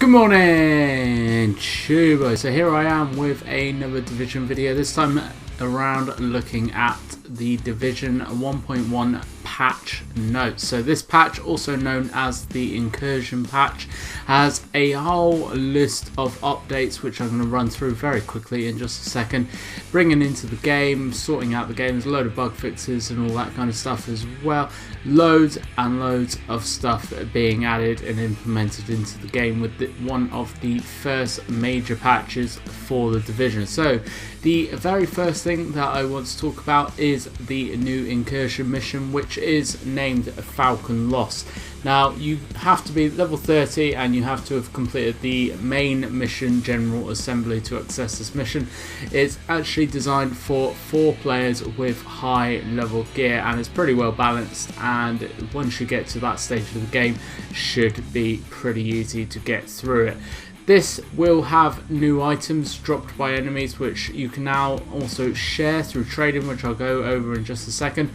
Good morning, Chubo. So here I am with another Division video, this time around looking at the Division 1.1 patch notes. So this patch, also known as the Incursion patch, has a whole list of updates which I'm going to run through very quickly in just a second, bringing into the game, sorting out the games, a load of bug fixes and all that kind of stuff as well. Loads and loads of stuff being added and implemented into the game with one of the first major patches for the Division. So the very first thing that I want to talk about is the new Incursion mission, which is named Falcon Loss. Now you have to be level 30 and you have to have completed the main mission, General Assembly, to access this mission. It's actually designed for 4 players with high level gear and it's pretty well balanced, and once you get to that stage of the game should be pretty easy to get through it. This will have new items dropped by enemies which you can now also share through trading, which I'll go over in just a second,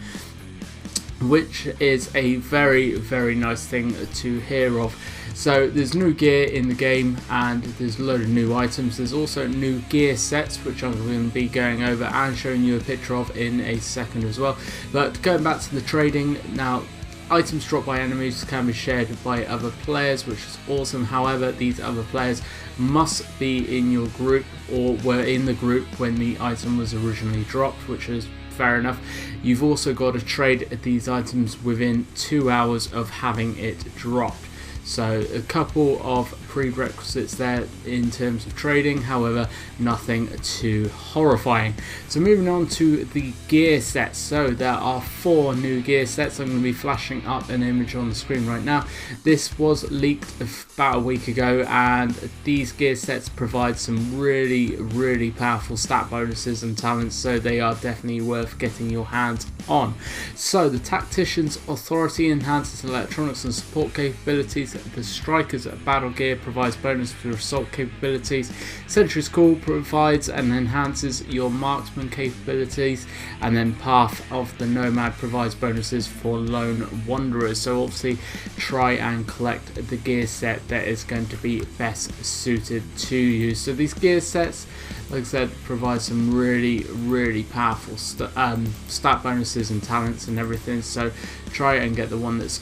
which is a very nice thing to hear of. So there's new gear in the game and there's a load of new items. There's also new gear sets which I'm going to be going over and showing you a picture of in a second as well. But going back to the trading now, items dropped by enemies can be shared by other players, which is awesome. However, these other players must be in your group or were in the group when the item was originally dropped, which is fair enough. You've also got to trade these items within 2 hours of having it dropped. So a couple of prerequisites there in terms of trading, however nothing too horrifying. So moving on to the gear sets. So there are 4 new gear sets. I'm going to be flashing up an image on the screen right now. This was leaked about a week ago and these gear sets provide some really powerful stat bonuses and talents, so they are definitely worth getting your hands on. So the Tactician's Authority enhances electronics and support capabilities. The Striker's Battle Gear provides bonus for assault capabilities. Sentry's Call provides and enhances your marksman capabilities, and then Path of the Nomad provides bonuses for lone wanderers. So obviously try and collect the gear set that is going to be best suited to you. So these gear sets, like I said, provide some really powerful stat bonuses and talents and everything, so try and get the one that's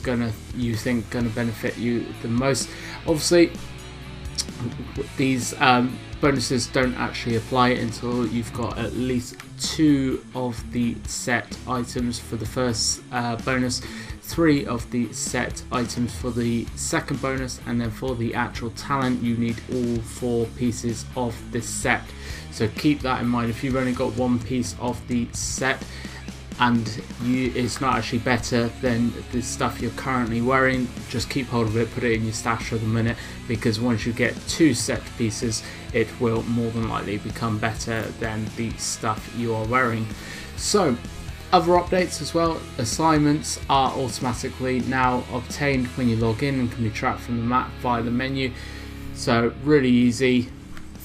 you think gonna benefit you the most. Obviously these bonuses don't actually apply until you've got at least 2 of the set items for the first bonus, 3 of the set items for the second bonus, and then for the actual talent you need all 4 pieces of this set. So keep that in mind. If you've only got 1 piece of the set and it's not actually better than the stuff you're currently wearing, just keep hold of it, put it in your stash for the minute, because once you get 2 set pieces it will more than likely become better than the stuff you are wearing. So other updates as well, assignments are automatically now obtained when you log in and can be tracked from the map via the menu. So really easy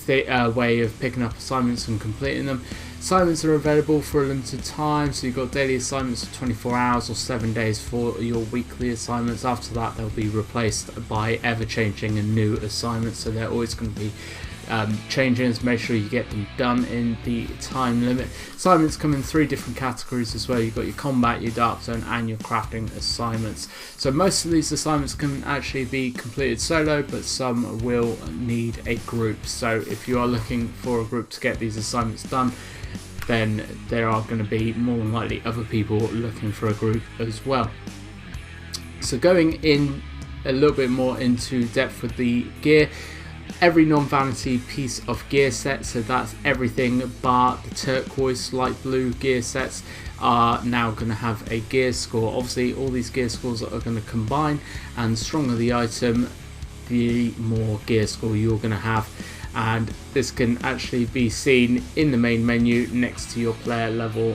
way of picking up assignments and completing them. Assignments are available for a limited time, so you've got daily assignments for 24 hours or 7 days for your weekly assignments. After that they'll be replaced by ever-changing and new assignments, so they're always going to be changing, so make sure you get them done in the time limit. Assignments come in 3 different categories as well. You've got your combat, your dark zone and your crafting assignments. So most of these assignments can actually be completed solo, but some will need a group. So if you are looking for a group to get these assignments done, then there are going to be more than likely other people looking for a group as well. So going in a little bit more into depth with the gear, every non-vanity piece of gear set, so that's everything bar the turquoise light blue gear sets, are now going to have a gear score. Obviously all these gear scores are going to combine, and the stronger the item the more gear score you're going to have, and this can actually be seen in the main menu next to your player level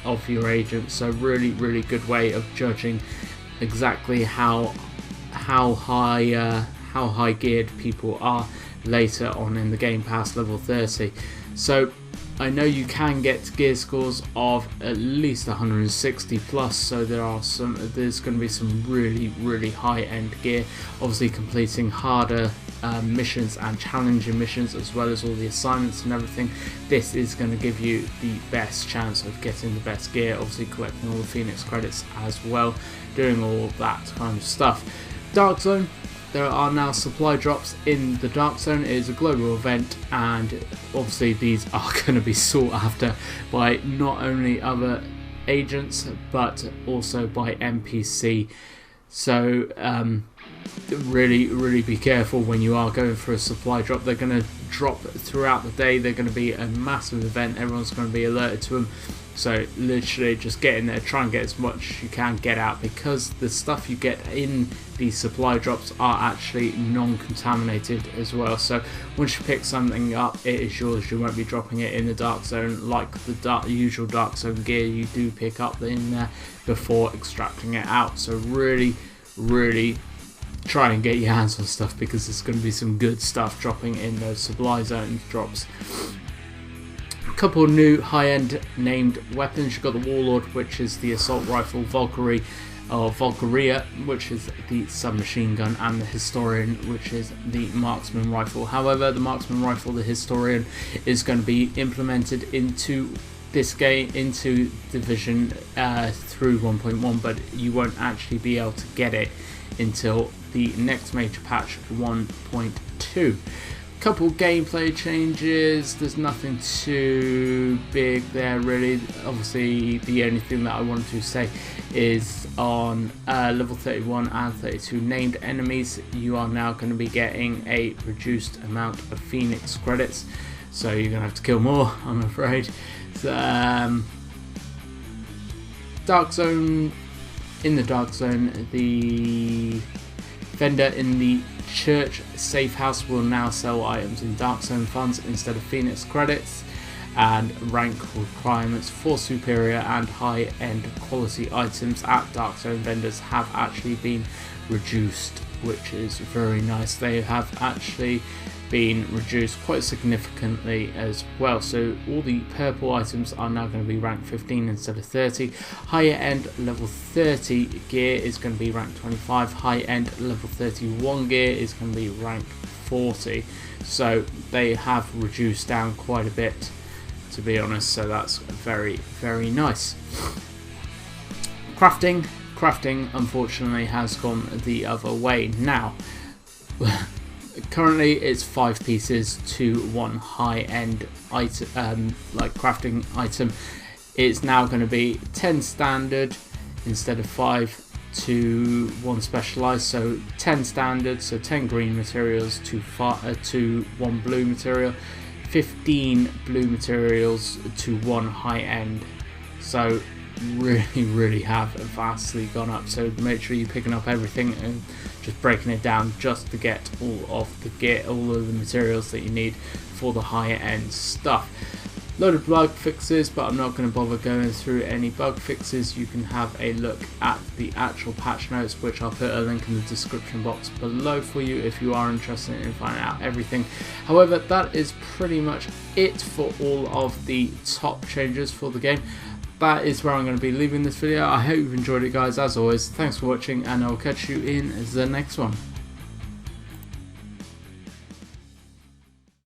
of your agent. So really good way of judging exactly how high geared people are later on in the game past level 30. So I know you can get gear scores of at least 160 plus, so there's going to be some really high end gear. Obviously completing harder missions and challenging missions, as well as all the assignments and everything. This is going to give you the best chance of getting the best gear, obviously collecting all the Phoenix credits as well, doing all that kind of stuff. Dark Zone. There are now supply drops in the Dark Zone. It is a global event, and obviously these are going to be sought after by not only other agents but also by NPC. So really be careful when you are going for a supply drop. They're going to drop throughout the day. They're going to be a massive event. Everyone's going to be alerted to them. So literally just get in there, try and get as much as you can get out, because the stuff you get in these supply drops are actually non-contaminated as well. So once you pick something up, it is yours. You won't be dropping it in the Dark Zone like the usual Dark Zone gear you do pick up in there before extracting it out. So really try and get your hands on stuff, because there's going to be some good stuff dropping in those supply zone drops. Couple of new high-end named weapons. You've got the Warlord, which is the assault rifle, Valkyrie or Valkyria, which is the submachine gun, and the Historian, which is the marksman rifle. However, the marksman rifle, the Historian, is going to be implemented into this game, into Division through 1.1, but you won't actually be able to get it until the next major patch 1.2. Couple gameplay changes. There's nothing too big there really. Obviously the only thing that I wanted to say is on level 31 and 32 named enemies, you are now going to be getting a reduced amount of Phoenix credits, so you're going to have to kill more, I'm afraid. So, Dark Zone. In the Dark Zone, the vendor in the church safe house will now sell items in Dark Zone funds instead of Phoenix credits, and rank requirements for superior and high-end quality items at Dark Zone vendors have actually been reduced, which is very nice. They have actually been reduced quite significantly as well. So all the purple items are now going to be ranked 15 instead of 30. Higher end level 30 gear is going to be ranked 25. High end level 31 gear is going to be ranked 40. So they have reduced down quite a bit, to be honest, so that's very nice. Crafting unfortunately has gone the other way now. Currently it's 5 pieces to 1 high-end item, like crafting item. It's now going to be 10 standard instead of 5 to 1 specialized, so 10 standard, so 10 green materials to 1 blue material, 15 blue materials to 1 high-end. So really have vastly gone up, so make sure you're picking up everything and just breaking it down just to get all of the materials that you need for the higher end stuff. Load of bug fixes, but I'm not going to bother going through any bug fixes. You can have a look at the actual patch notes, which I'll put a link in the description box below for you if you are interested in finding out everything. However, that is pretty much it for all of the top changes for the game. That is where I'm going to be leaving this video. I hope you've enjoyed it, guys. As always, thanks for watching, and I'll catch you in the next one.